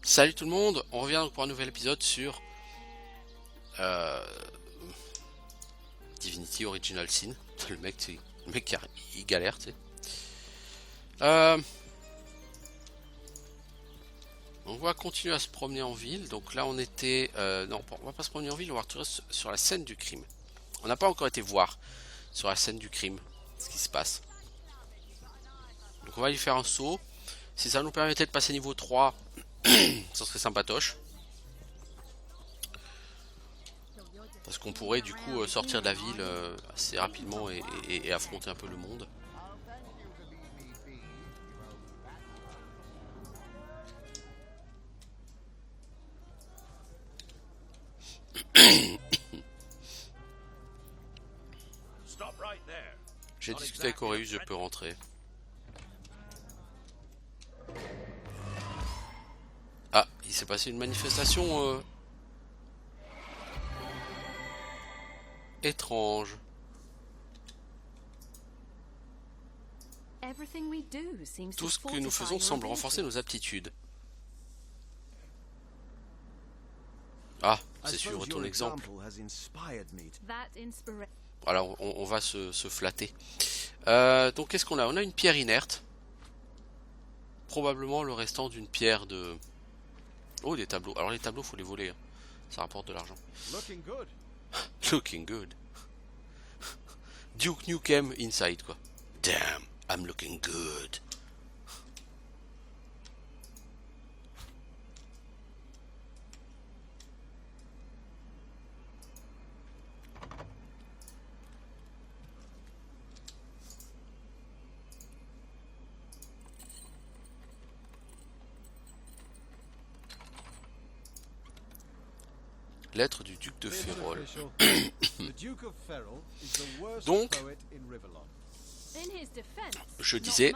Salut tout le monde, on revient donc pour un nouvel épisode sur euh, Divinity Original Sin. Le mec il galère, tu sais. Euh, on va continuer à se promener en ville. Donc là on était... non, on va pas se promener en ville, on va retourner sur la scène du crime. On n'a pas encore été voir sur la scène du crime ce qui se passe. Donc on va y faire un saut. Si ça nous permettait de passer niveau 3, ça serait sympatoche. Parce qu'on pourrait du coup sortir de la ville assez rapidement et affronter un peu le monde. J'ai discuté avec Aureus, je peux rentrer. Ah, il s'est passé une manifestation étrange. Tout ce que nous faisons semble renforcer nos aptitudes. Ah, c'est suivre ton exemple. Voilà, on va se flatter. Donc qu'est-ce qu'on a? On a une pierre inerte. Probablement le restant d'une pierre de... Oh, des tableaux. Alors les tableaux, faut les voler, hein. Ça rapporte de l'argent. Looking good. Duke Nukem inside, quoi. Damn, I'm looking good. Lettre du duc de Férol. Donc, je disais,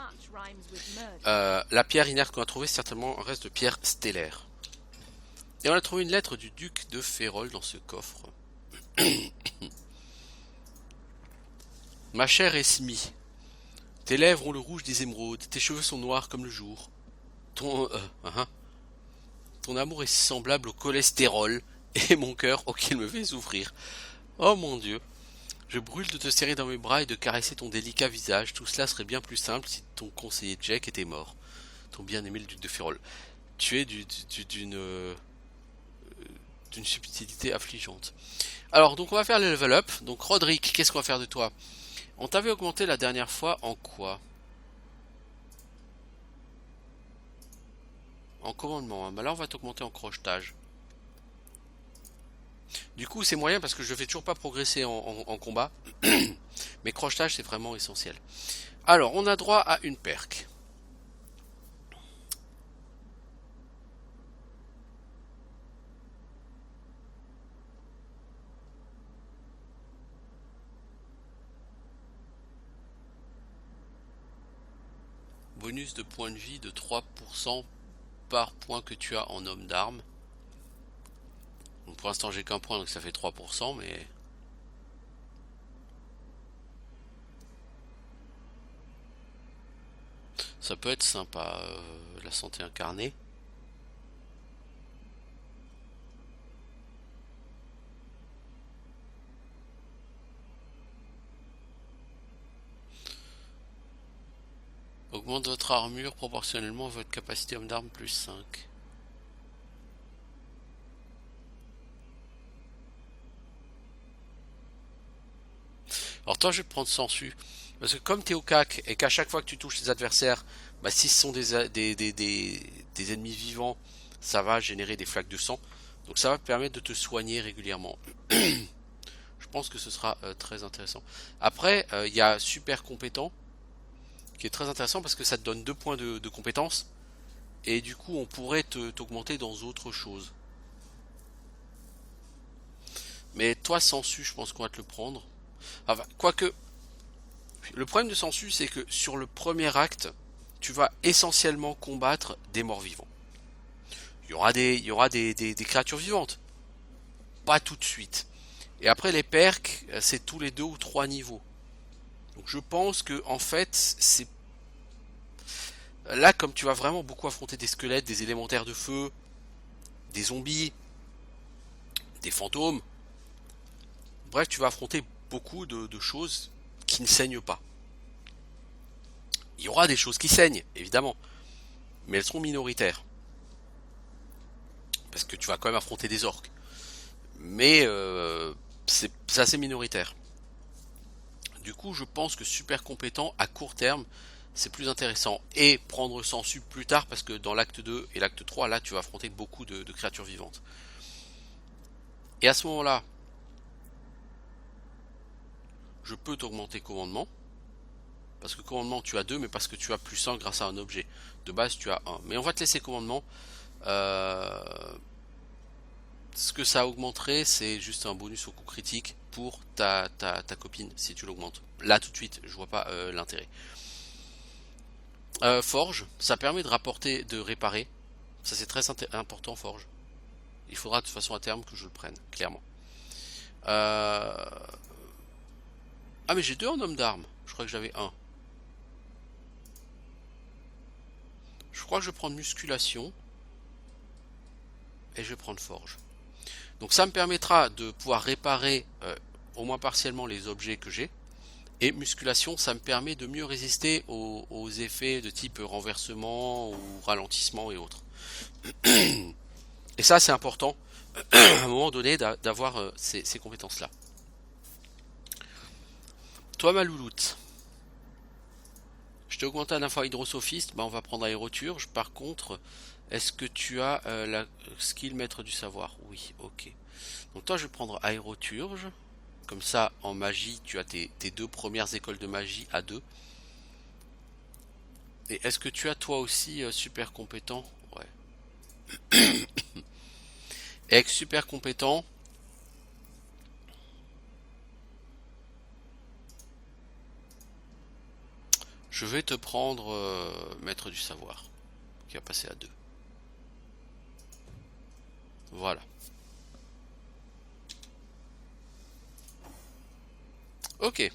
la pierre inerte qu'on a trouvée, c'est certainement un reste de pierre stellaire. Et on a trouvé une lettre du duc de Férol dans ce coffre. Ma chère Esmi, tes lèvres ont le rouge des émeraudes, tes cheveux sont noirs comme le jour. Ton amour est semblable au cholestérol, et mon cœur auquel me fais souffrir. Oh mon Dieu, je brûle de te serrer dans mes bras et de caresser ton délicat visage. Tout cela serait bien plus simple si ton conseiller Jack était mort. Ton bien-aimé le duc de Férol. Tu es d'une subtilité affligeante. Alors, donc on va faire le level up. Donc Roderick, qu'est-ce qu'on va faire de toi? On t'avait augmenté la dernière fois en quoi? En commandement, hein. Bah là on va t'augmenter en crochetage. Du coup c'est moyen parce que je fais toujours pas progresser en combat. Mais crochetage c'est vraiment essentiel. Alors on a droit à une perque. Bonus de points de vie de 3% par point que tu as en homme d'armes. Pour l'instant j'ai qu'un point donc ça fait 3%, mais... Ça peut être sympa, la santé incarnée. Augmente votre armure proportionnellement à votre capacité homme d'armes plus 5. Alors toi je vais te prendre Sensu. Parce que comme t'es au cac et qu'à chaque fois que tu touches tes adversaires, bah, si ce sont des ennemis vivants, ça va générer des flaques de sang. Donc ça va te permettre de te soigner régulièrement. Je pense que ce sera très intéressant. Après, il y a super compétent, qui est très intéressant parce que ça te donne 2 points de compétence. Et du coup, on pourrait t'augmenter dans autre chose. Mais toi, Sensu, je pense qu'on va te le prendre. Enfin, quoique, le problème de Sensu, c'est que sur le premier acte, tu vas essentiellement combattre des morts vivants. Il y aura des créatures vivantes. Pas tout de suite. Et après, les perks, c'est tous les 2 ou 3 niveaux. Donc je pense que, en fait, c'est... Là, comme tu vas vraiment beaucoup affronter des squelettes, des élémentaires de feu, des zombies, des fantômes. Bref, tu vas affronter beaucoup de choses qui ne saignent pas. Il y aura des choses qui saignent, évidemment, mais elles seront minoritaires. Parce que tu vas quand même affronter des orques. Mais c'est assez minoritaire. Du coup, je pense que super compétent à court terme, c'est plus intéressant. Et prendre sensu plus tard, parce que dans l'acte 2 et l'acte 3, là, tu vas affronter beaucoup de créatures vivantes. Et à ce moment-là, je peux t'augmenter commandement. Parce que commandement, tu as 2, mais parce que tu as plus 1 grâce à un objet. De base, tu as 1. Mais on va te laisser commandement. Ce que ça augmenterait, c'est juste un bonus au coup critique pour ta copine, si tu l'augmentes. Là, tout de suite, je vois pas l'intérêt. Forge, ça permet de rapporter, de réparer. Ça, c'est très important, Forge. Il faudra de toute façon à terme que je le prenne, clairement. Ah, mais j'ai 2 en homme d'armes. Je crois que j'avais 1. Je crois que je vais prendre musculation. Et je vais prendre forge. Donc ça me permettra de pouvoir réparer au moins partiellement les objets que j'ai. Et musculation, ça me permet de mieux résister aux effets de type renversement ou ralentissement et autres. Et ça, c'est important à un moment donné d'avoir ces compétences-là. Toi, ma louloute, je t'ai augmenté un fois hydrosophiste, bah on va prendre aéroturge. Par contre, est-ce que tu as la skill maître du savoir? Oui, ok. Donc toi, je vais prendre aéroturge. Comme ça, en magie, tu as tes 2 premières écoles de magie à 2. Et est-ce que tu as toi aussi super compétent? Ouais. Et avec super compétent, je vais te prendre maître du savoir, qui va passer à 2. Voilà. Ok.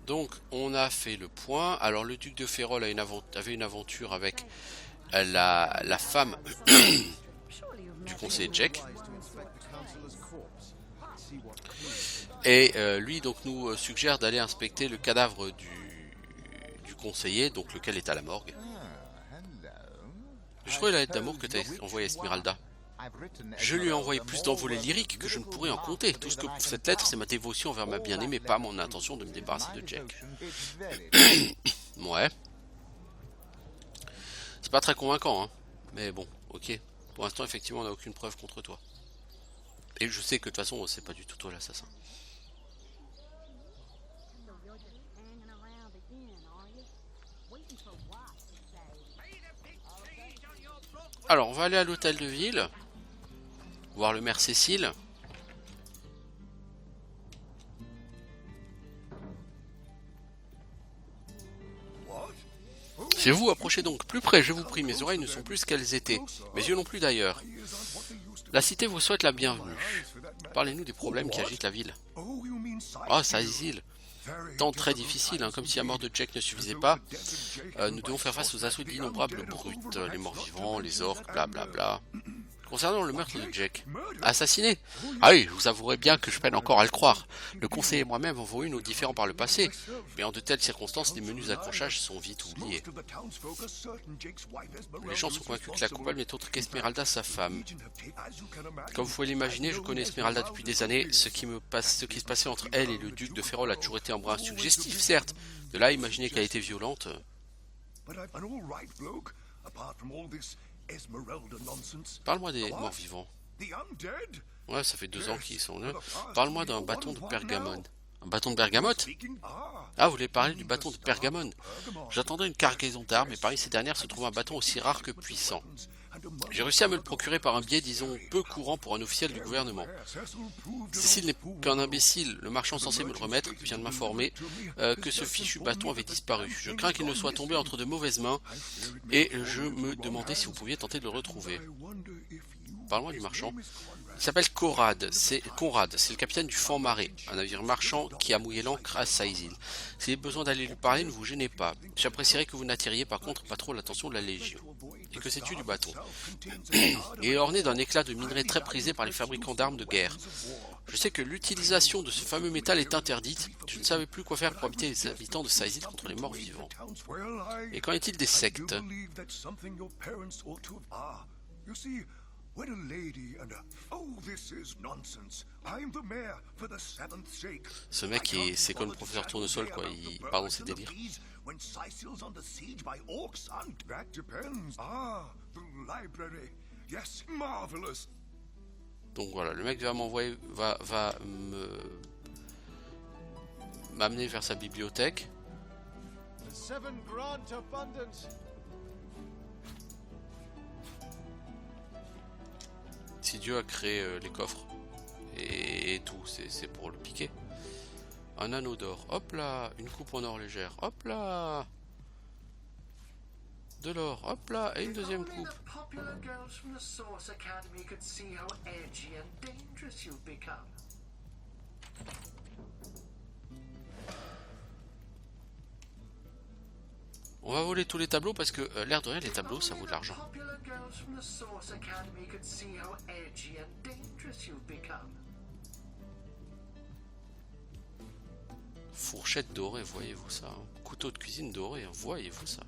Donc, on a fait le point. Alors, le duc de Férol avait une aventure avec la femme du conseiller Jack. Et lui, donc, nous suggère d'aller inspecter le cadavre du conseiller, donc lequel est à la morgue. Je trouvais la lettre d'amour que tu as envoyée à Esmeralda. Je lui ai envoyé plus d'envolées lyriques que je ne pourrais en compter. Tout ce que prouve cette lettre, c'est ma dévotion envers ma bien-aimée, pas mon intention de me débarrasser de Jack. Ouais. C'est pas très convaincant, hein. Mais bon, ok. Pour l'instant, effectivement, on n'a aucune preuve contre toi. Et je sais que de toute façon, c'est pas du tout toi l'assassin. Alors, on va aller à l'hôtel de ville. Voir le maire Cécile. C'est vous, approchez donc plus près, je vous prie, mes oreilles ne sont plus ce qu'elles étaient, mes yeux non plus d'ailleurs. La cité vous souhaite la bienvenue. Parlez-nous des problèmes qui agitent la ville. Ah, ça exile. Temps très difficile, hein, comme si la mort de Jack ne suffisait pas. Nous devons faire face aux assauts d'innombrables brutes, les morts vivants, les orques, blablabla. Concernant le meurtre de Jack, assassiné? Ah oui, je vous avouerai bien que je peine encore à le croire. Le conseiller et moi-même avons eu nos différends par le passé, mais en de telles circonstances, les menus accrochages sont vite oubliés. Les gens sont convaincus que la coupable n'est autre qu'Esmeralda, sa femme. Comme vous pouvez l'imaginer, je connais Esmeralda depuis des années. Ce qui se passait entre elle et le duc de Férol a toujours été un brin suggestif, certes. De là à imaginer qu'elle était violente. Parle-moi des morts vivants. Ouais, ça fait 2 ans qu'ils sont là. Parle-moi d'un bâton de Pergamone. Un bâton de bergamote? Ah, vous voulez parler du bâton de Pergamone? J'attendais une cargaison d'armes et parmi ces dernières se trouve un bâton aussi rare que puissant. J'ai réussi à me le procurer par un biais, disons, peu courant pour un officiel du gouvernement. Cécile n'est qu'un imbécile. Le marchand censé me le remettre vient de m'informer que ce fichu bâton avait disparu. Je crains qu'il ne soit tombé entre de mauvaises mains et je me demandais si vous pouviez tenter de le retrouver. Parle-moi du marchand. Il s'appelle Conrad, c'est le capitaine du Fan Marais, un navire marchand qui a mouillé l'ancre à Saïsil. Si vous avez besoin d'aller lui parler, ne vous gênez pas. J'apprécierais que vous n'attiriez par contre pas trop l'attention de la Légion. Et que sais-tu du bâton? Il est orné d'un éclat de minerai très prisé par les fabricants d'armes de guerre. Je sais que l'utilisation de ce fameux métal est interdite. Je ne savais plus quoi faire pour habiter les habitants de Sizil contre les morts vivants. Et qu'en est-il des sectes? Ce mec, c'est comme le professeur Tournesol, quoi. Il part dans ses délires. Donc voilà, le mec va m'envoyer, va m'amener vers sa bibliothèque. Si Dieu a créé les coffres et tout, c'est pour le piquer. Un anneau d'or, hop là, une coupe en or légère, hop là, de l'or, hop là, et une deuxième coupe. On va voler tous les tableaux parce que l'air de rien, les tableaux ça vaut de l'argent. Fourchette dorée, voyez-vous ça? Couteau de cuisine doré, voyez-vous ça?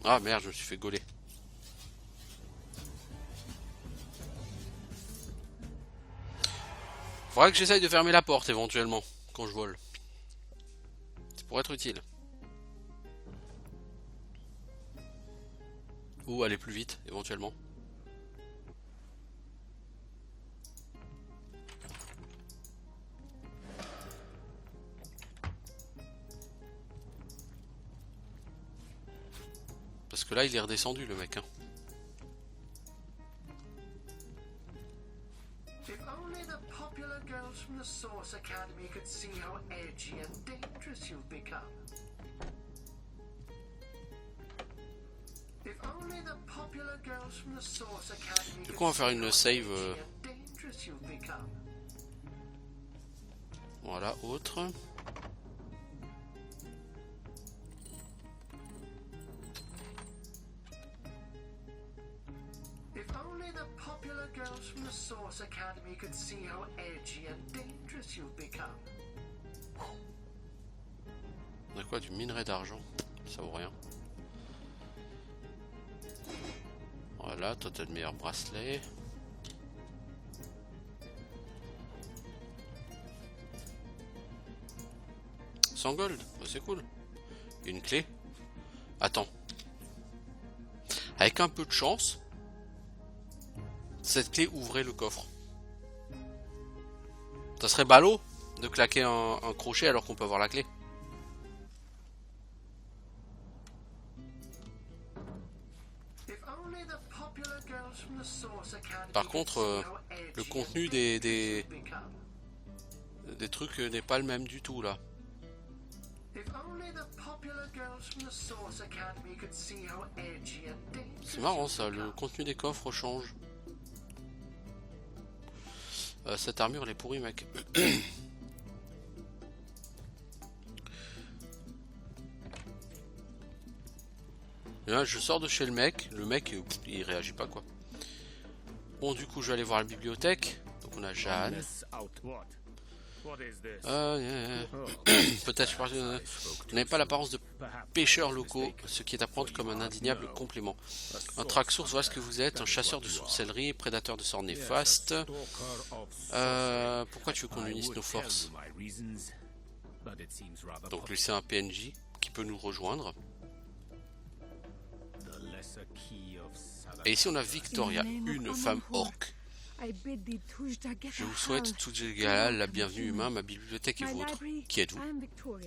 Ah merde, je me suis fait gauler. Faudra que j'essaye de fermer la porte éventuellement quand je vole. C'est pour être utile. Ou aller plus vite éventuellement. Parce que là il est redescendu le mec hein. Du coup on va faire une save voilà, autre. On a quoi, du minerai d'argent? Ça vaut rien. Voilà, toi t'as le meilleur bracelet. Sans gold, c'est cool. Une clé. Attends. Avec un peu de chance, cette clé ouvrait le coffre. Ça serait ballot de claquer un crochet alors qu'on peut avoir la clé. Par contre, le contenu des trucs n'est pas le même du tout là. C'est marrant ça, le contenu des coffres change. Cette armure elle est pourrie mec. Et là, je sors de chez le mec il réagit pas quoi. Bon du coup je vais aller voir la bibliothèque. Donc on a Jeanne. Peut-être je n'avais pas l'apparence de pêcheurs locaux, ce qui est à prendre comme un indéniable complément. Un track-source, voilà ce que vous êtes, un chasseur de sorcellerie, prédateur de sorts néfastes. Pourquoi tu veux qu'on unisse nos forces? Donc lui c'est un PNJ qui peut nous rejoindre. Et ici on a Victoria, une femme orque. Je vous souhaite toutes la bienvenue humain, ma bibliothèque est vôtre. Qui êtes-vous?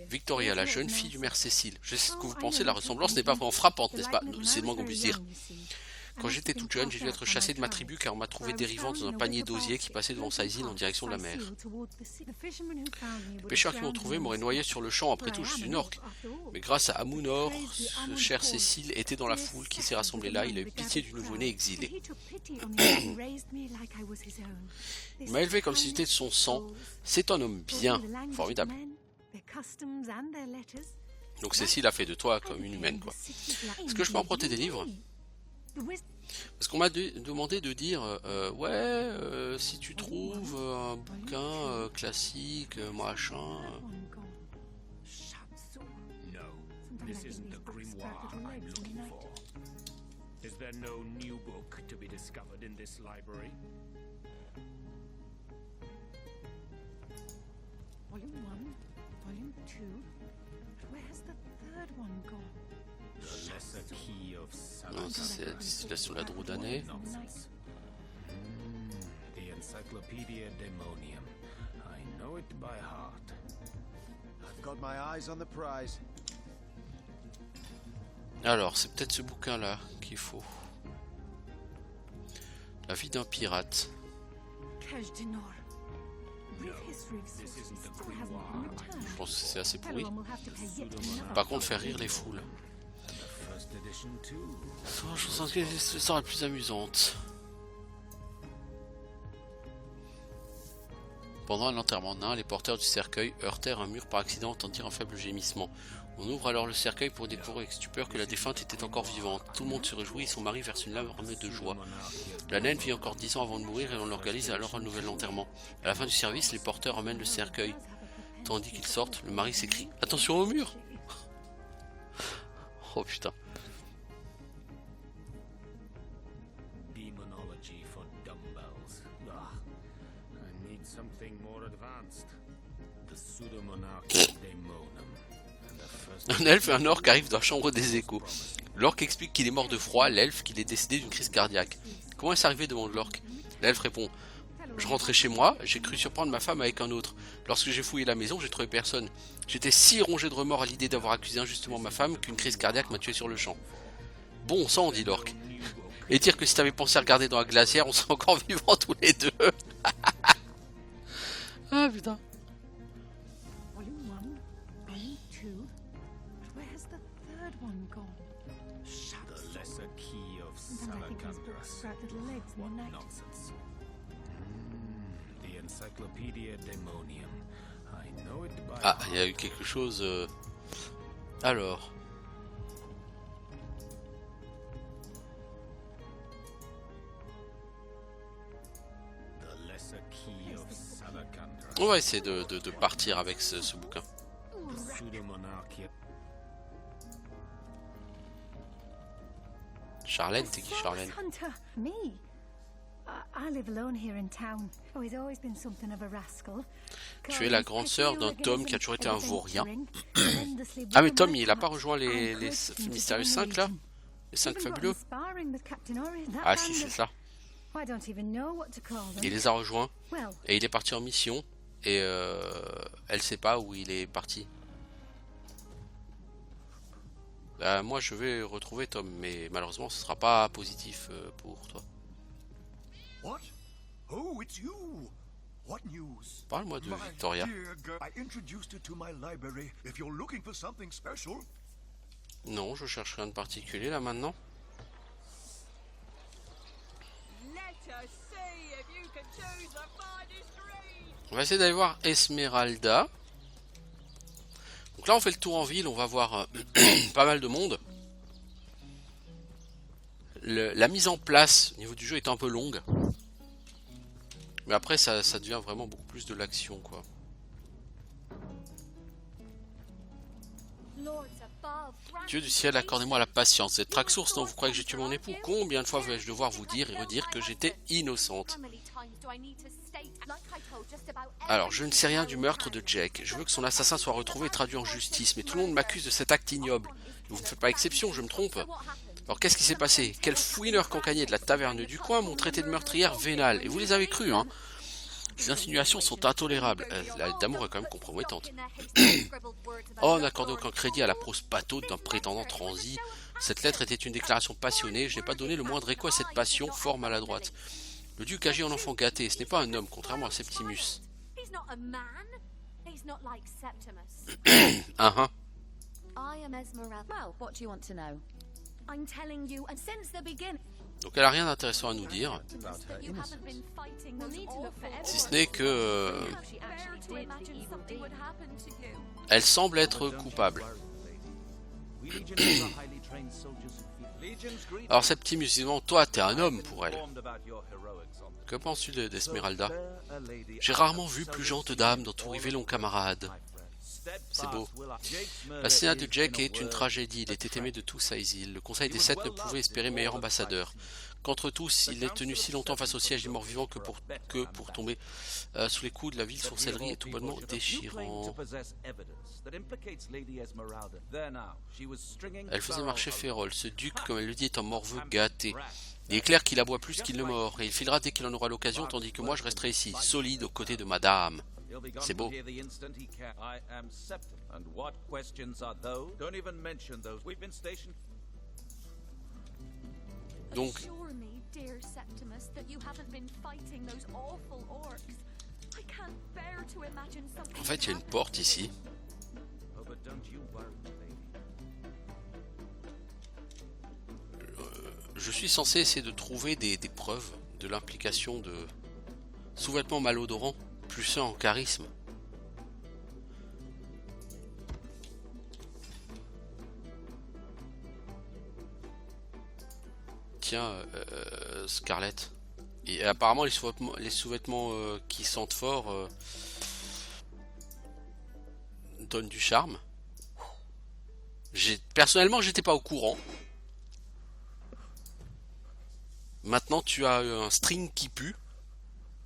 Victoria, la jeune fille du maire Cécile. Je sais ce que vous pensez, la ressemblance n'est pas vraiment frappante, n'est-ce pas? C'est le moins qu'on puisse dire. Quand j'étais toute jeune, j'ai dû être chassée de ma tribu car on m'a trouvé dérivant dans un panier d'osier qui passait devant sa île en direction de la mer. Les pêcheurs qui m'ont trouvé m'auraient noyé sur le champ, après tout je suis une orque. Mais grâce à Amunor, ce cher Cécile était dans la foule qui s'est rassemblée là, il a eu pitié du nouveau-né exilé. Il m'a élevé comme si j'étais de son sang, c'est un homme bien, formidable. Donc Cécile a fait de toi comme une humaine, quoi. Est-ce que je peux emprunter des livres? Parce qu'on m'a demandé de dire si tu trouves un bouquin classique, machin. This isn't the grimoire I'm looking for. Is there no new book to be discovered in this library? Volume 1, Volume 2. Where's the third one gone? The lesser key of Non, c'est la distillation de la Droudanée. The Encyclopedia Daemonium. I know it by heart. I've got my eyes on the prize. Alors, c'est peut-être ce bouquin-là qu'il faut. La vie d'un pirate. Je pense que c'est assez pourri. Par contre, faire rire les foules. Je pense que c'est l'histoire la plus amusante. Pendant un enterrement nain, les porteurs du cercueil heurtèrent un mur par accident, entendirent un faible gémissement. On ouvre alors le cercueil pour découvrir avec stupeur que la défunte était encore vivante. Tout le monde se réjouit et son mari verse une larme de joie. La naine vit encore 10 ans avant de mourir et on organise alors un nouvel enterrement. À la fin du service, les porteurs emmènent le cercueil. Tandis qu'ils sortent, le mari s'écrie « Attention au mur !» Oh putain. Demonology for dumbbells. I need something more advanced. The pseudo-monarchy Daemonum. Un elfe et un orque arrivent dans la chambre des échos. L'orque explique qu'il est mort de froid, l'elfe qu'il est décédé d'une crise cardiaque. Comment est-ce arrivé demande l'orque. L'elfe répond « Je rentrais chez moi, j'ai cru surprendre ma femme avec un autre. Lorsque j'ai fouillé la maison, j'ai trouvé personne. J'étais si rongé de remords à l'idée d'avoir accusé injustement ma femme qu'une crise cardiaque m'a tué sur le champ. » Bon sang, dit l'orque. Et dire que si t'avais pensé à regarder dans la glacière, on serait encore vivants tous les deux. Ah putain. Ah, il y a eu quelque chose. Alors. On va essayer de partir avec ce bouquin. Charlène, t'es qui Charlène? Tu es la grande sœur d'un Tom qui a toujours été un vaurien. Ah mais Tom il a pas rejoint les Mystérieux 5 là? Les 5 fabuleux? Ah si c'est ça. Il les a rejoints et il est parti en mission et elle sait pas où il est parti. Moi je vais retrouver Tom mais malheureusement ce sera pas positif pour toi. What? Oh, it's you. What news? Parle-moi de Victoria. I introduced you to my library. If you're looking for something special. Non, je cherche rien de particulier là maintenant. On va essayer d'aller voir Esmeralda. Donc là on fait le tour en ville, on va voir pas mal de monde. La mise en place au niveau du jeu est un peu longue. Mais après ça devient vraiment beaucoup plus de l'action quoi. Dieu du ciel, accordez-moi la patience. Cette Traxours, non, vous croyez que j'ai tué mon époux? Combien de fois vais-je devoir vous dire et redire que j'étais innocente? Alors, je ne sais rien du meurtre de Jake. Je veux que son assassin soit retrouvé et traduit en justice. Mais tout le monde m'accuse de cet acte ignoble. Vous ne faites pas exception, je me trompe. Alors, qu'est-ce qui s'est passé? Quel fouineur cancanier de la taverne du coin m'ont traité de meurtrière vénale. Et vous les avez cru, hein? Ces insinuations sont intolérables. La lettre d'amour est quand même compromettante. Oh, n'accordez aucun crédit à la prose pataude d'un prétendant transi. Cette lettre était une déclaration passionnée. Je n'ai pas donné le moindre écho à cette passion fort maladroite. Le duc agit en enfant gâté. Ce n'est pas un homme, contrairement à Septimus. He's not a man. He's not like Septimus. Ah, I am Esmeralda. Well, what do you want to know? I'm telling you, and since the beginning, donc elle a rien d'intéressant à nous dire. that you haven't been fighting those awful Si ce n'est que How she actually to imagine something would happen to you. elle semble être coupable. We Legion are highly trained soldiers who feel. Legion's greetings. Alors Septimus, visiblement, toi t'es un homme pour elle. Informed about your heroics on the Que penses-tu d'Esmeralda? So fair a lady J'ai rarement vu plus gentes dames dans tout Rivellon, camarade. C'est beau. L'assassinat de Jake est une tragédie. Il était aimé de tous à Isil. Le Conseil des Sept ne pouvait espérer meilleur ambassadeur. Qu'entre tous, il est tenu si longtemps face au siège des morts vivants que pour tomber sous les coups de la ville sorcellerie est tout bonnement déchirant. Elle faisait marcher Férol. Ce duc, comme elle le dit, est un morveux gâté. Il est clair qu'il aboie plus qu'il ne mord, et il filera dès qu'il en aura l'occasion, tandis que moi je resterai ici, solide aux côtés de madame. C'est beau. Donc, Assure me, dear Septimus, that you haven't been fighting those awful orcs. I can't bear to imagine something. en fait, il y a une porte ici. Je suis censé essayer de trouver des preuves de l'implication de sous-vêtements malodorants, plus un en charisme. Tiens, Scarlett. Et apparemment les sous-vêtements qui sentent fort donnent du charme. Personnellement, j'étais pas au courant. Maintenant, tu as un string qui pue.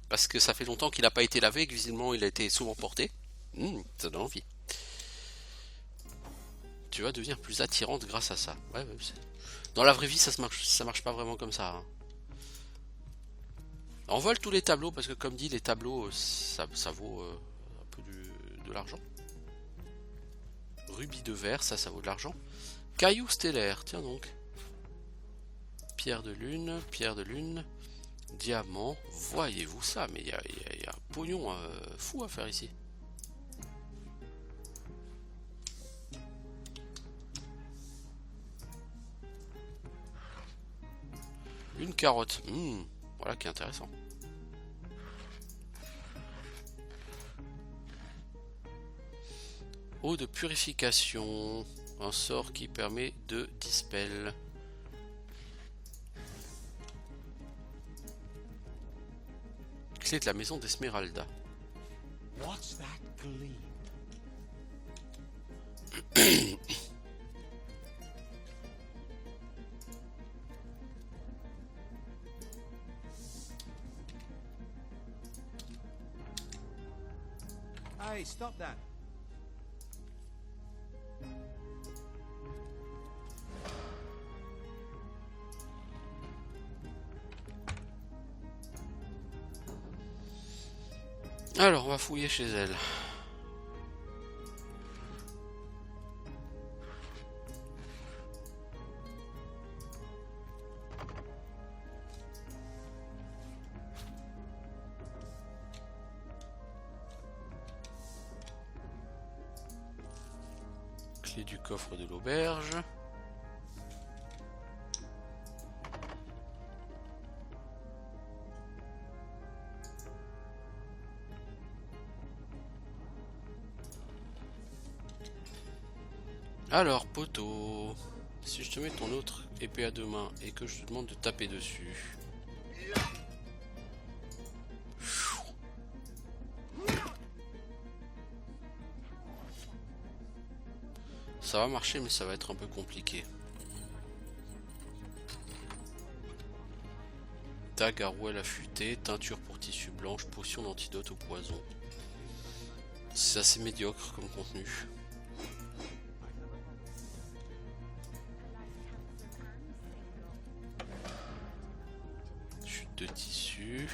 Parce que ça fait longtemps qu'il n'a pas été lavé et que visiblement il a été souvent porté. Ça donne envie. Tu vas devenir plus attirante grâce à ça. Ouais, dans la vraie vie, ça marche pas vraiment comme ça. Hein. On vole tous les tableaux parce que comme dit, les tableaux, ça vaut un peu de l'argent. Rubis de verre, ça vaut de l'argent. Caillou stellaire, tiens donc. Pierre de lune, diamant, voyez-vous ça, mais il y a un pognon fou à faire ici. Une carotte, voilà qui est intéressant. Eau de purification, un sort qui permet de dispel. Clé de la maison d'Esmeralda. What's that gleam? Hey, stop that. Alors, on va fouiller chez elle. Clé du coffre de l'auberge. Alors, poteau, si je te mets ton autre épée à deux mains et que je te demande de taper dessus. Ça va marcher, mais ça va être un peu compliqué. Dague à rouelle affûtée, teinture pour tissu blanche, potion d'antidote au poison. C'est assez médiocre comme contenu. Chute de tissu.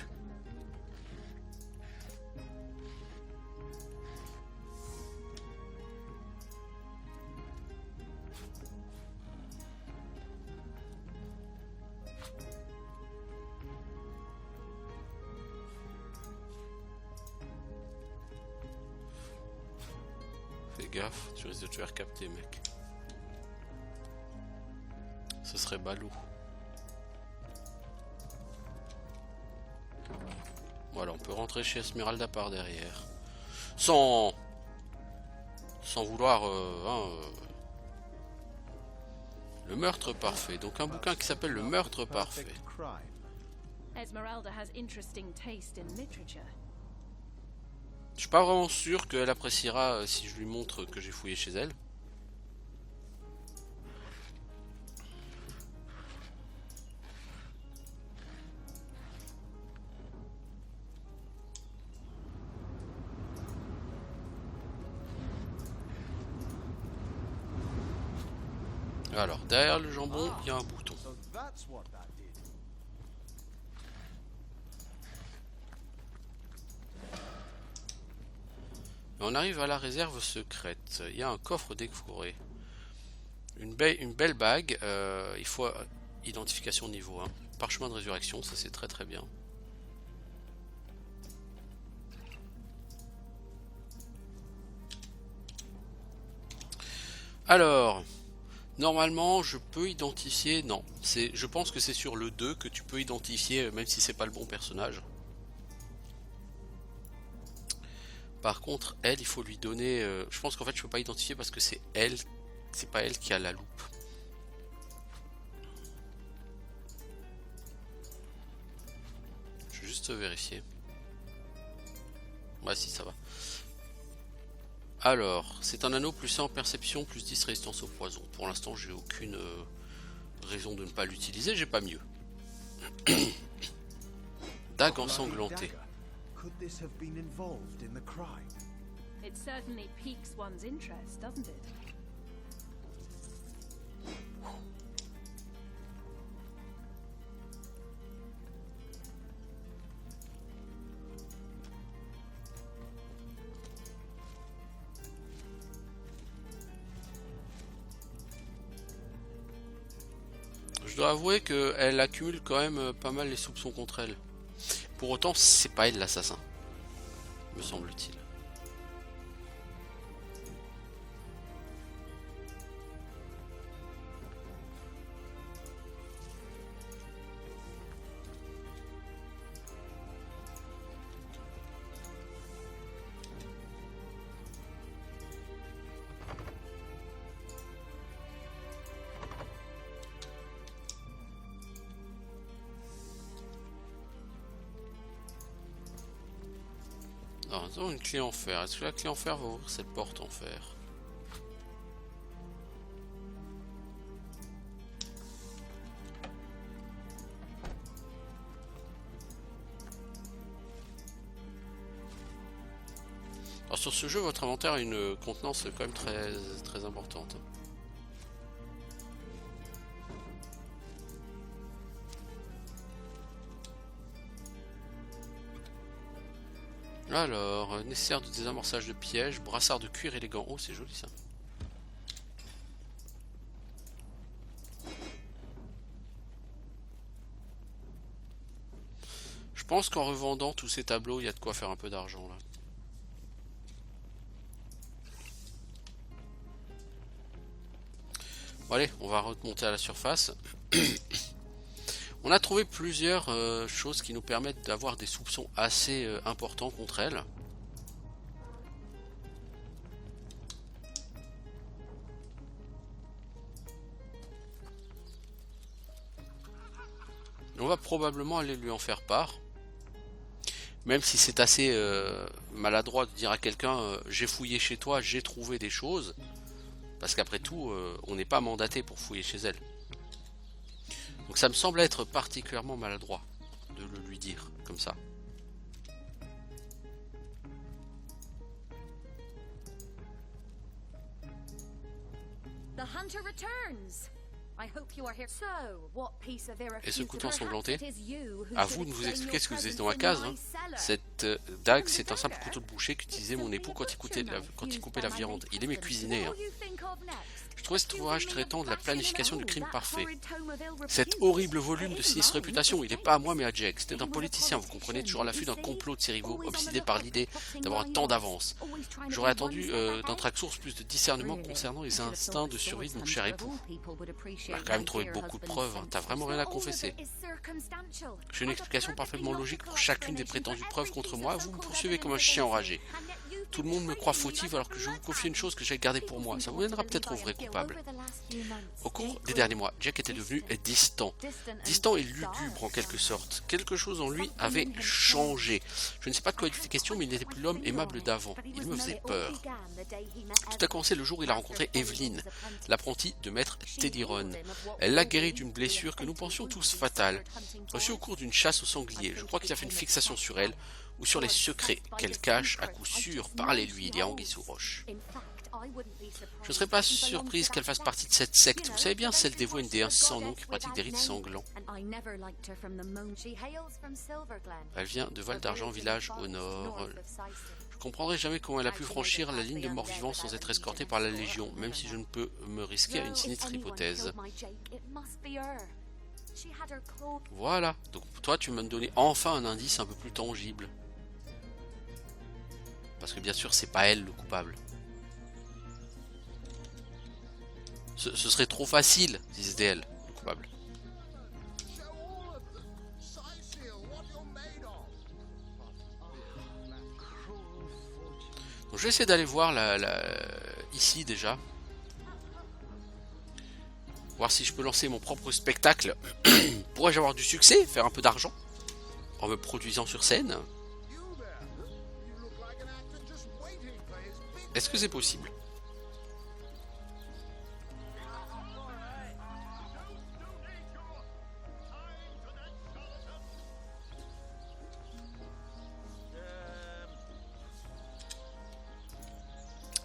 gaffe, tu risques de te faire capter, mec. Ce serait ballot. Voilà, on peut rentrer chez Esmeralda par derrière. Sans vouloir... Le meurtre parfait. Donc un bouquin qui s'appelle Le meurtre parfait. Esmeralda has interesting taste in literature. Je suis pas vraiment sûr qu'elle appréciera si je lui montre que j'ai fouillé chez elle. Alors, derrière le jambon, il y a un bouton. So that's what that did. Et on arrive à la réserve secrète. Il y a un coffre décoré. Une belle bague. Il faut identification niveau 1. Parchemin de résurrection, ça c'est très très bien. Alors, normalement je peux identifier... Non, je pense que c'est sur le 2 que tu peux identifier, même si c'est pas le bon personnage. Par contre, elle, il faut lui donner... je pense qu'en fait, je peux pas identifier parce que c'est elle, c'est pas elle qui a la loupe. Je vais juste vérifier. Ouais, si, ça va. Alors, c'est un anneau plus 1 en perception, plus 10 résistance au poison. Pour l'instant, j'ai aucune raison de ne pas l'utiliser, j'ai pas mieux. Dague ensanglantée. Could this have been involved in the crime? It certainly piques one's interest, doesn't it? Je dois avouer qu'elle accumule quand même pas mal les soupçons contre elle. Pour autant, c'est pas elle l'assassin, me semble-t-il. Alors, nous avons une clé en fer. Est-ce que la clé en fer va ouvrir cette porte en fer? Alors sur ce jeu, votre inventaire a une contenance quand même très importante. Alors, nécessaire de désamorçage de pièges, brassard de cuir élégant. Oh, c'est joli ça. Je pense qu'en revendant tous ces tableaux, il y a de quoi faire un peu d'argent là. Bon, allez, on va remonter à la surface. On a trouvé plusieurs choses qui nous permettent d'avoir des soupçons assez importants contre elle. On va probablement aller lui en faire part. Même si c'est assez maladroit de dire à quelqu'un j'ai fouillé chez toi, j'ai trouvé des choses. Parce qu'après tout, on n'est pas mandaté pour fouiller chez elle. Donc ça me semble être particulièrement maladroit de le lui dire comme ça. The hunter returns. I hope you are here. So, what piece of Et ce couteau ensanglanté, Perhaps it is you who à should vous de vous explain expliquer your ce que vous avez presence dans la in case. my Hein. cellar. Cette dague, c'est un simple couteau de boucher qu'utilisait mon époux quand il coupait la viande. Il aimait cuisiner. Hein. What will you think of next? Je trouvé cet ouvrage traitant de la planification du crime parfait. Cet horrible volume de sinistre réputation, il n'est pas à moi mais à Jake. C'était un politicien, vous comprenez, toujours à l'affût d'un complot de ses rivaux, obsédé par l'idée d'avoir un temps d'avance. J'aurais attendu d'un Traxxource plus de discernement concernant les instincts de survie de mon cher époux. On a quand même trouvé beaucoup de preuves, hein. T'as vraiment rien à confesser. J'ai une explication parfaitement logique pour chacune des prétendues preuves contre moi, vous me poursuivez comme un chien enragé. Tout le monde me croit fautive alors que je vous confie une chose que j'ai gardée pour moi. Ça vous mènera peut-être au vrai coupable. Au cours des derniers mois, Jack était devenu distant. Distant et lugubre en quelque sorte. Quelque chose en lui avait changé. Je ne sais pas de quoi il était question, mais il n'était plus l'homme aimable d'avant. Il me faisait peur. Tout a commencé le jour où il a rencontré Evelyn, l'apprentie de maître Teddy Run. Elle l'a guéri d'une blessure que nous pensions tous fatale, reçue au cours d'une chasse au sanglier. Je crois qu'il a fait une fixation sur elle, ou sur les secrets qu'elle cache à coup sûr, parlez-lui, des anguilles sous roche. Je ne serais pas surprise qu'elle fasse partie de cette secte, vous savez bien, celle dévouée à une déesse sans nom qui pratique des rites sanglants. Elle vient de Val d'Argent, village au nord. Je comprendrai jamais comment elle a pu franchir la ligne de mort-vivant sans être escortée par la Légion, même si je ne peux me risquer à une sinistre hypothèse. Voilà, donc toi tu m'as donné enfin un indice un peu plus tangible. Parce que bien sûr c'est pas elle le coupable. Ce serait trop facile si c'était elle le coupable. Donc je vais essayer d'aller voir ici déjà. Voir si je peux lancer mon propre spectacle. Pourrais-je avoir du succès, faire un peu d'argent en me produisant sur scène? Est-ce que c'est possible?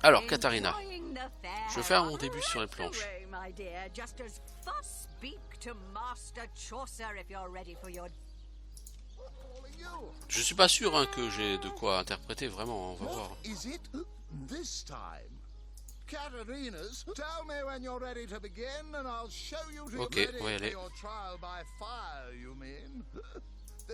Alors, Katharina, je vais faire mon début sur les planches. Je suis pas sûr hein, que j'ai de quoi interpréter vraiment, on va voir. Ok, on va y aller.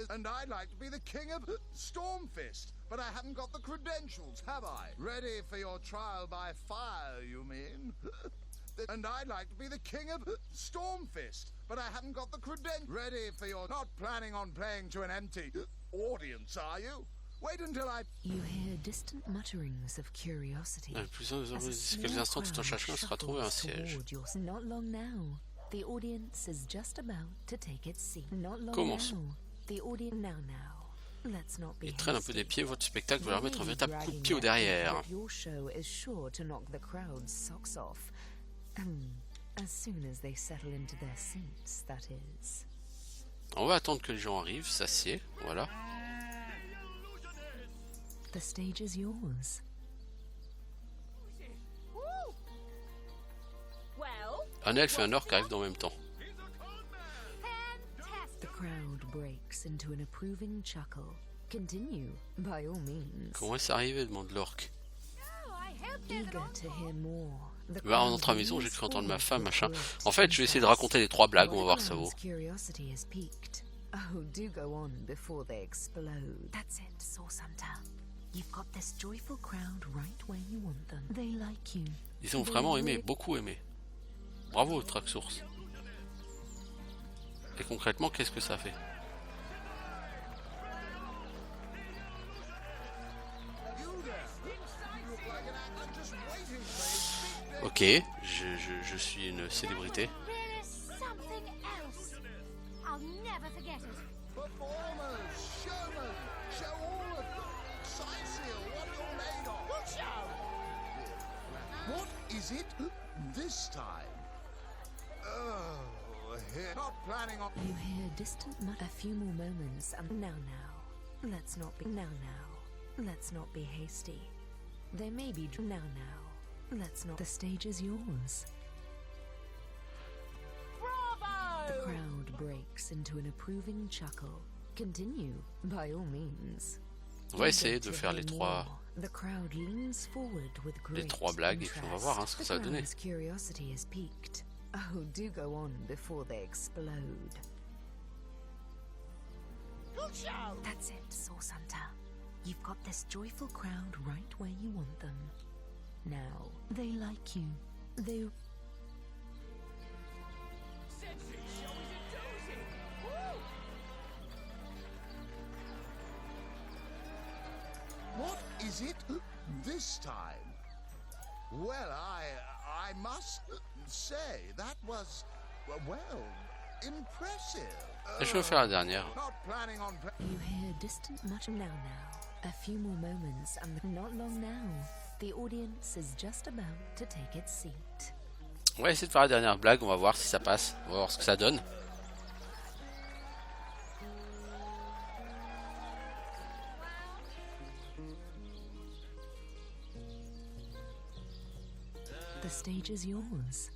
And I'd like to be the king of Stormfist, but I haven't got the credentials, have I? Ready for your trial by fire, you mean? And I'd like to be the king of Stormfist, but I haven't got the credentials. Ready for your... Not planning on playing to an empty audience, are you? Wait until I... You hear distant mutterings of curiosity. Quelques instants, tout un chacun sera trouvé un siège. Not long now. The audience is just about to take its seat. Not long Commence. now. The audience now. Let's not be Il traîne un peu des pieds, votre spectacle va leur mettre un véritable coup de pied au derrière. Your show is sure to knock the crowd's socks off. As soon as they settle into their seats, that is. On va attendre que les gens arrivent, s'assied, voilà. The stage is yours. Un elfe et un orc arrivent en même temps. The crowd breaks into an approving chuckle. Continue, by all means. Comment est-ce arrivé, demande l'orc. Eager to hear more. Bah, on entre à la maison, j'ai cru entendre ma femme, machin. En fait, je vais essayer de raconter les 3 blagues, on va voir ça vaut. Curiosity is piqued. Oh, do go on before they explode. That's it, Source Hunter. You've got this joyful crowd right where you want them. They like you. Ils ont vraiment aimé, beaucoup aimé. Bravo, Traxxource. Et concrètement, qu'est-ce que ça fait? Ok, je suis une célébrité. What is it this time? Oh, not planning on... You hear distant a few more moments and now. Let's not be Let's not be hasty. They may be now. Let's not. The stage is yours. Bravo! The crowd breaks into an approving chuckle. Continue, by all means. On va essayer de faire les trois blagues et puis on va voir ce que ça va donner. Oh, do go on before they explode. That's it, Source Hunter. You've got this joyful crowd right where you want them. Now, they like you. They... What is it this time? Well, I must say that was, well, impressive. Je vais faire la dernière. Not planning on You hear distant much now. A few more moments and not long now. The audience is just about to take its seat. On va essayer de faire la dernière blague, on va voir si ça passe. On va voir ce que ça donne. The stage is yours.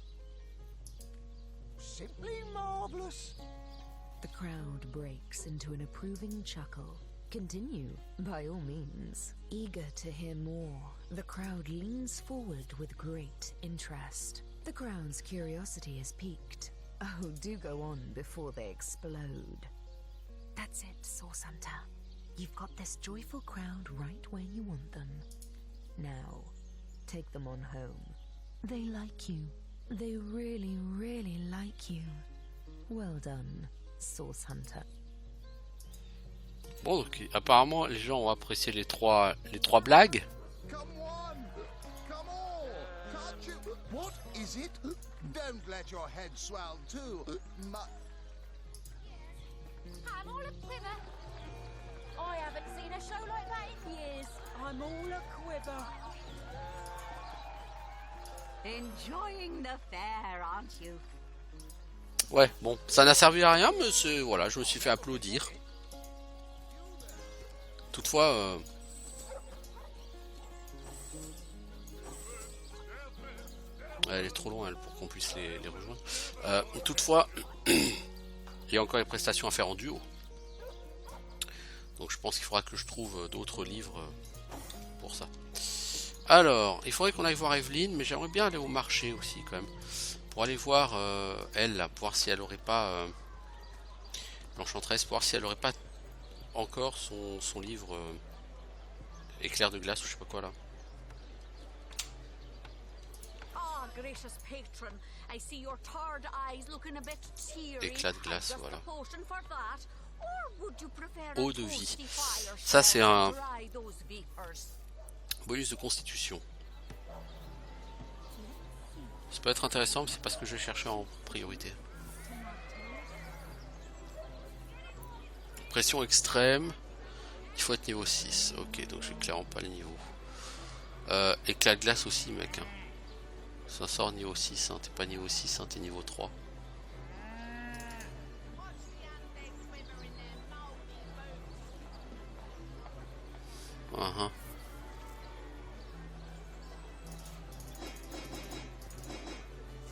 simply marvelous. The crowd breaks into an approving chuckle. Continue, by all means. Eager to hear more, the crowd leans forward with great interest. The crowd's curiosity is piqued. Oh, do go on before they explode. That's it, Source Hunter. You've got this joyful crowd right where you want them. Now, take them on home. They like you. They really, really like you. Well done, Source Hunter. Bon, donc apparemment les gens ont apprécié les trois blagues. Come on, come on, can't you? What is it? Don't let your head swell too much. I'm all a quiver. I haven't seen a show like that in years. I'm all a quiver. Enjoying the fair, aren't you? Ouais, bon, ça n'a servi à rien, mais voilà, je me suis fait applaudir. Toutefois, elle est trop loin elle, pour qu'on puisse les rejoindre. Toutefois, il y a encore des prestations à faire en duo. Donc je pense qu'il faudra que je trouve d'autres livres pour ça. Alors, il faudrait qu'on aille voir Evelyne, mais j'aimerais bien aller au marché aussi quand même. Pour aller voir elle, là, pour voir si elle aurait pas... l'enchanteresse, pour voir si elle aurait pas encore son livre éclair de glace ou je sais pas quoi là. Ah, gracious patron, I see your tired eyes looking a bit teary. Éclat de glace, voilà. Or would you prefer Eau de vie. Ça c'est un bonus de constitution. Ça peut être intéressant, mais c'est pas ce que je vais chercher en priorité. Pression extrême. Il faut être niveau 6. Ok, donc j'ai clairement pas le niveau. Éclat de glace aussi, mec. Hein. Ça sort niveau 6. Hein. T'es pas niveau 6, hein, t'es niveau 3.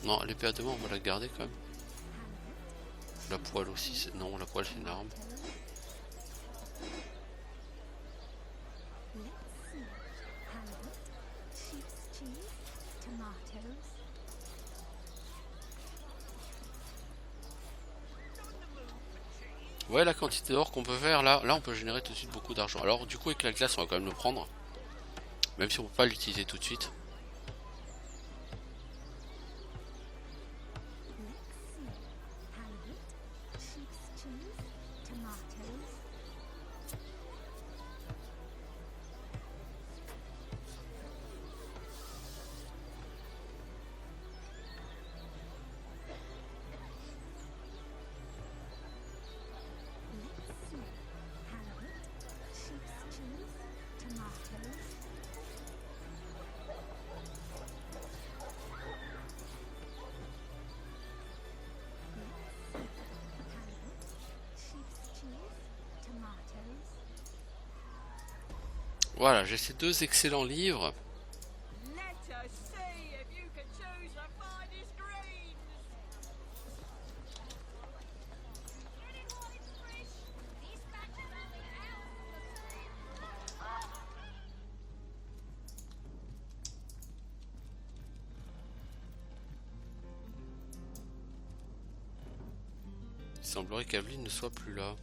Non, l'épée à deux mains, on va la garder quand même. La poêle aussi, non, la poêle c'est une arme. Ouais, la quantité d'or qu'on peut faire là on peut générer tout de suite beaucoup d'argent. Alors du coup avec la glace on va quand même le prendre. Même si on peut pas l'utiliser tout de suite. Voilà, j'ai ces deux excellents livres. semblerait qu'Evelyn ne soit plus là.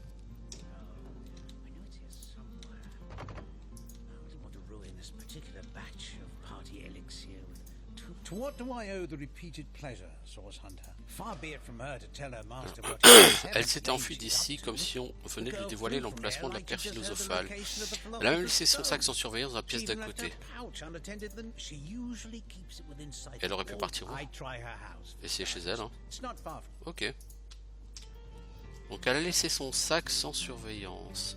I know it's here somewhere. I wouldn't want to ruin this particular batch of party elixir with too... To what do I owe the repeated pleasure, Source Hunter? Far be it from her to tell her master what he Elle s'était enfuie d'ici comme si on venait de lui dévoiler l'emplacement de la pierre philosophale. Elle a même laissé son sac sans surveillance dans la pièce d'à côté. Elle aurait pu partir où? Essayer chez elle, hein. Ok. Donc elle a laissé son sac sans surveillance.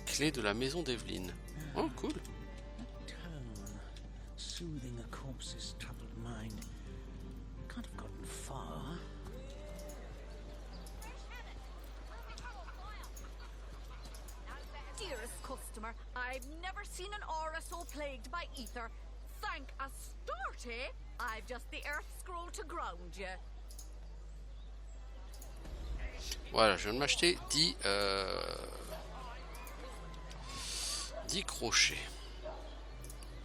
Clé de la maison d'Evelyn. Oh, cool. Soothing a corpse's troubled mind. Can't have gotten far. Dearest customer, I've never seen an aura so plagued by ether. Thank Astarte, I've just the earth scroll to ground you. Voilà, je viens de m'acheter 10 crochets.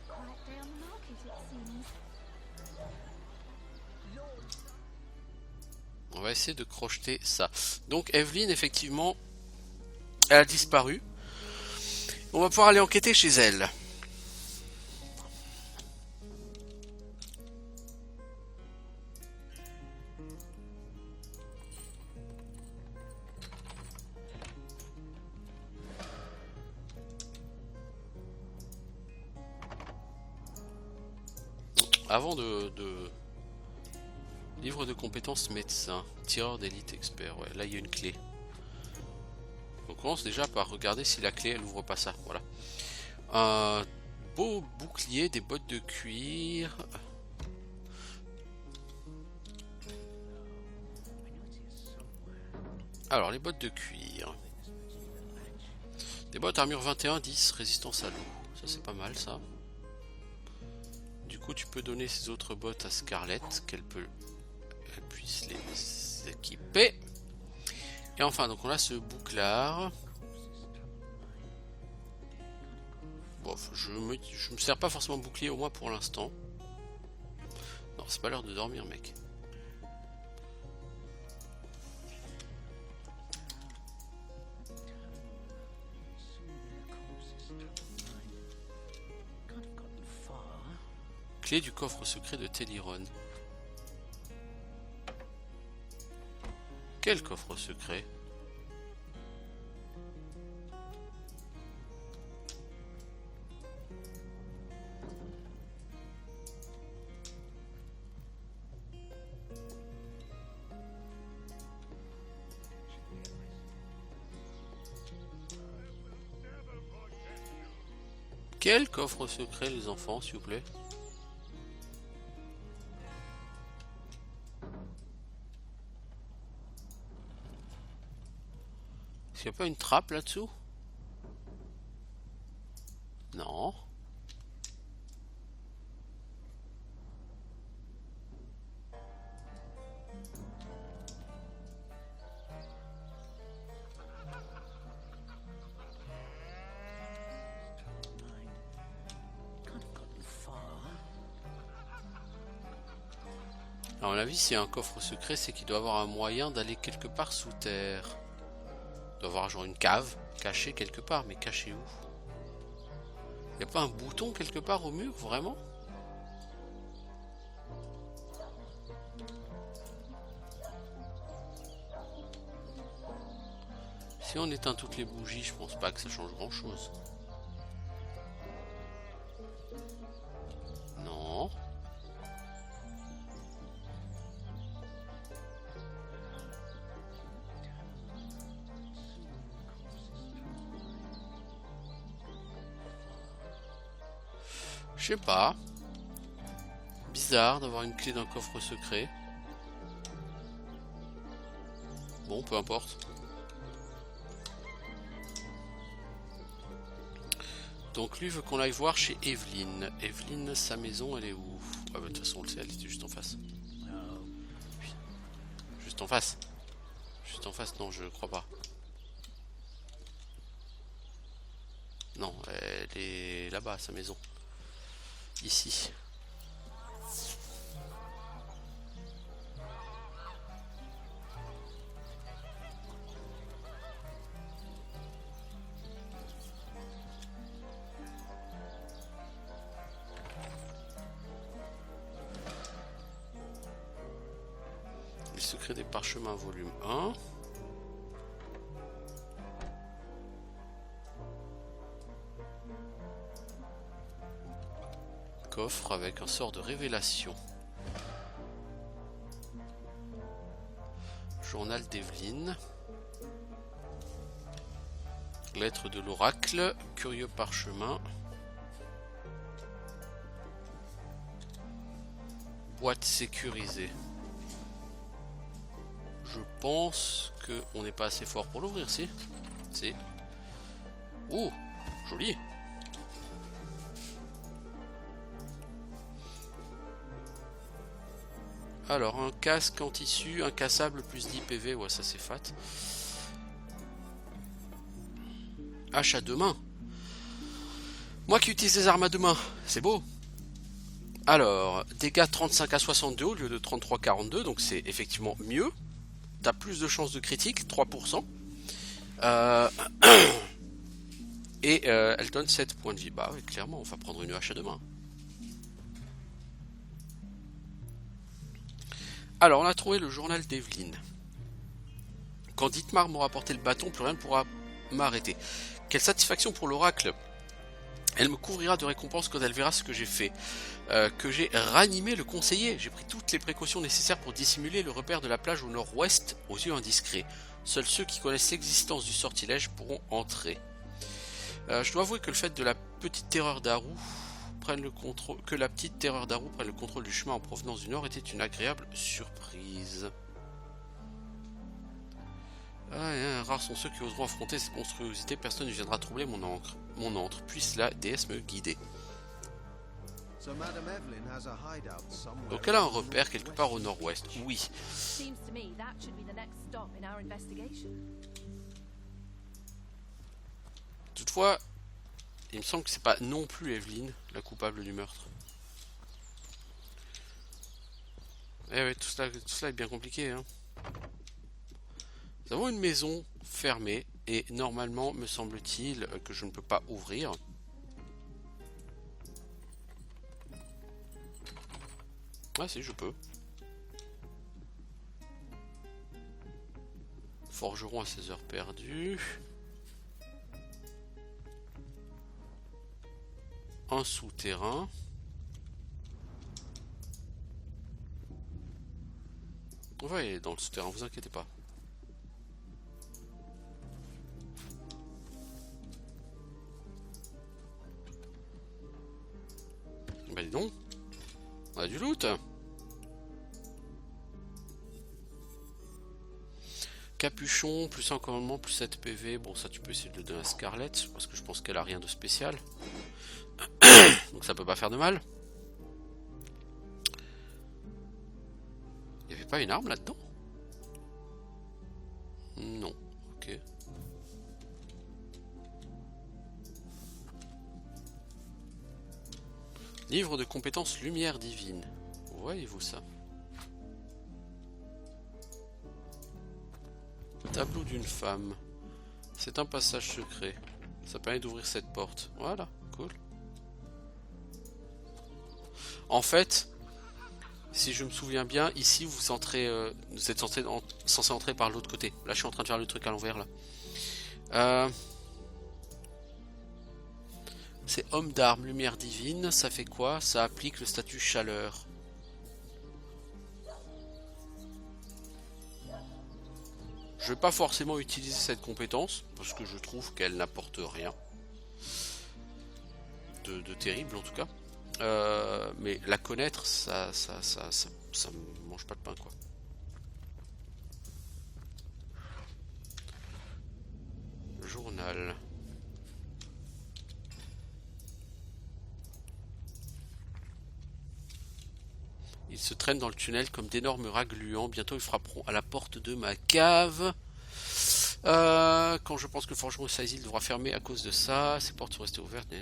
Quiet day on the market, it seems. On va essayer de crocheter ça. Donc Evelyn, effectivement, elle a disparu. On va pouvoir aller enquêter chez elle. Avant de... Livre de compétences médecin, tireur d'élite expert, ouais, là il y a une clé. On commence déjà par regarder si la clé elle ouvre pas ça, voilà. Un beau bouclier, des bottes de cuir. Alors les bottes de cuir. Des bottes armure 21, 10, résistance à l'eau. Ça c'est pas mal ça. Du coup tu peux donner ces autres bottes à Scarlett, qu'elle puisse les équiper. Et enfin donc on a ce bouclard. Bon, je me sers pas forcément de bouclier au moins pour l'instant. Non, c'est pas l'heure de dormir mec. Clé du coffre secret de Teleron. Quel coffre secret? Quel coffre secret les enfants s'il vous plaît? Est-ce qu'il n'y a pas une trappe là-dessous? Non. À mon avis, s'il y a un coffre secret, c'est qu'il doit avoir un moyen d'aller quelque part sous terre. Il doit avoir genre une cave cachée quelque part, mais cachée où? Il n'y a pas un bouton quelque part au mur, vraiment? Si on éteint toutes les bougies, je pense pas que ça change grand chose. Non. Je sais pas. Bizarre d'avoir une clé d'un coffre secret. Bon, peu importe. Donc lui veut qu'on aille voir chez Evelyn. Evelyn, sa maison, elle est où? Ah bah, de toute façon, on le sait, elle était juste en face. Oui. Juste en face. Juste en face, non, je crois pas. Non, elle est là-bas, sa maison. Ici. secret des parchemins, volume 1. Coffre avec un sort de révélation. Journal d'Evelyne. Lettre de l'oracle. Curieux parchemin. Boîte sécurisée. Je pense qu'on n'est pas assez fort pour l'ouvrir, si. Si. Oh, joli. Alors, un casque en tissu, incassable, plus 10 PV, ouais, ça c'est fat. Hache à deux mains. Moi qui utilise des armes à deux mains, c'est beau. Alors, dégâts 35 à 62 au lieu de 33-42, donc c'est effectivement mieux. T'as plus de chances de critique, 3%. Et elle donne 7 points de vie. Bah oui, clairement, on va prendre une hache à deux mains. Alors, on a trouvé le journal d'Evelyne. Quand Dietmar m'aura porté le bâton, plus rien ne pourra m'arrêter. Quelle satisfaction pour l'oracle. Elle me couvrira de récompenses quand elle verra ce que j'ai fait. Que j'ai ranimé le conseiller. J'ai pris toutes les précautions nécessaires pour dissimuler le repère de la plage au nord-ouest aux yeux indiscrets. Seuls ceux qui connaissent l'existence du sortilège pourront entrer. Je dois avouer que le fait de la petite terreur d'Haru prenne le contrôle du chemin en provenance du nord était une agréable surprise. Rares sont ceux qui oseront affronter cette monstruosité. Personne ne viendra troubler mon antre. Puisse la déesse me guider. Donc elle a un repère quelque part au nord-ouest. Oui. Toutefois, il me semble que c'est pas non plus Evelyne la coupable du meurtre. Eh ouais, tout cela est bien compliqué, hein. Nous avons une maison fermée et normalement, me semble-t-il, que je ne peux pas ouvrir. Ah si, je peux. Forgeron à 16 heures perdues. Un souterrain. On va aller dans le souterrain, vous inquiétez pas. Bah dis donc, on a du loot. Capuchon, plus un commandement, plus 7 PV. Bon, ça tu peux essayer de le donner à Scarlett, parce que je pense qu'elle a rien de spécial. Donc ça peut pas faire de mal. Il n'y avait pas une arme là-dedans? Non, ok. Livre de compétences lumière divine. Voyez-vous ça? Tableau d'une femme. C'est un passage secret. Ça permet d'ouvrir cette porte. Voilà, cool. En fait, si je me souviens bien, ici vous entrez, vous êtes censé entrer par l'autre côté. Là, je suis en train de faire le truc à l'envers là. C'est homme d'armes, lumière divine. Ça fait quoi? Ça applique le statut chaleur. Je vais pas forcément utiliser cette compétence parce que je trouve qu'elle n'apporte rien de terrible en tout cas. Mais la connaître, ça me mange pas de pain quoi. Journal. Ils se traînent dans le tunnel comme d'énormes rats gluants. Bientôt ils frapperont à la porte de ma cave. Quand je pense que le forgeron Saïsil devra fermer à cause de ça, ces portes sont restées ouvertes.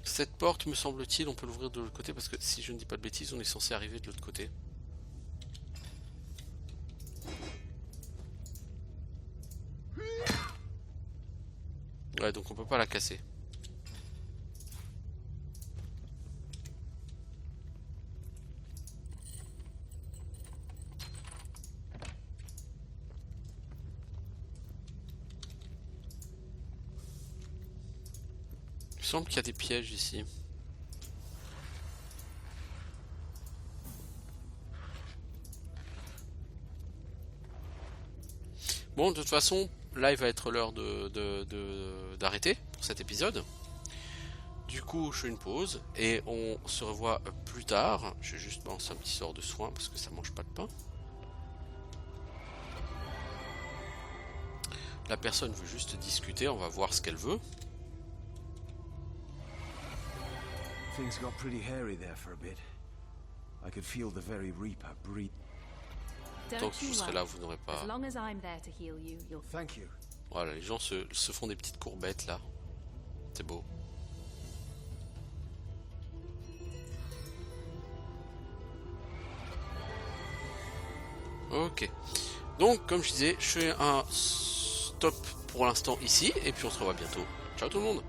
Cette porte, me semble-t-il, on peut l'ouvrir de l'autre côté parce que si je ne dis pas de bêtises, on est censé arriver de l'autre côté. Ouais, donc on peut pas la casser. semble qu'il y a des pièges ici. Bon, de toute façon, là il va être l'heure d'arrêter pour cet épisode. Du coup, je fais une pause et on se revoit plus tard. Je vais juste lancer un petit sort de soin parce que ça mange pas de pain. La personne veut juste discuter, on va voir ce qu'elle veut. Things got pretty hairy there for a bit. I could feel the very Reaper breathe. Tant que je serai là, vous n'aurez pas... As long as I'm there to heal you, you'll... Thank you. Voilà, les gens se font des petites courbettes là. C'est beau. Ok. Donc, comme je disais, je fais un stop pour l'instant ici. Et puis on se revoit bientôt. Ciao tout le monde!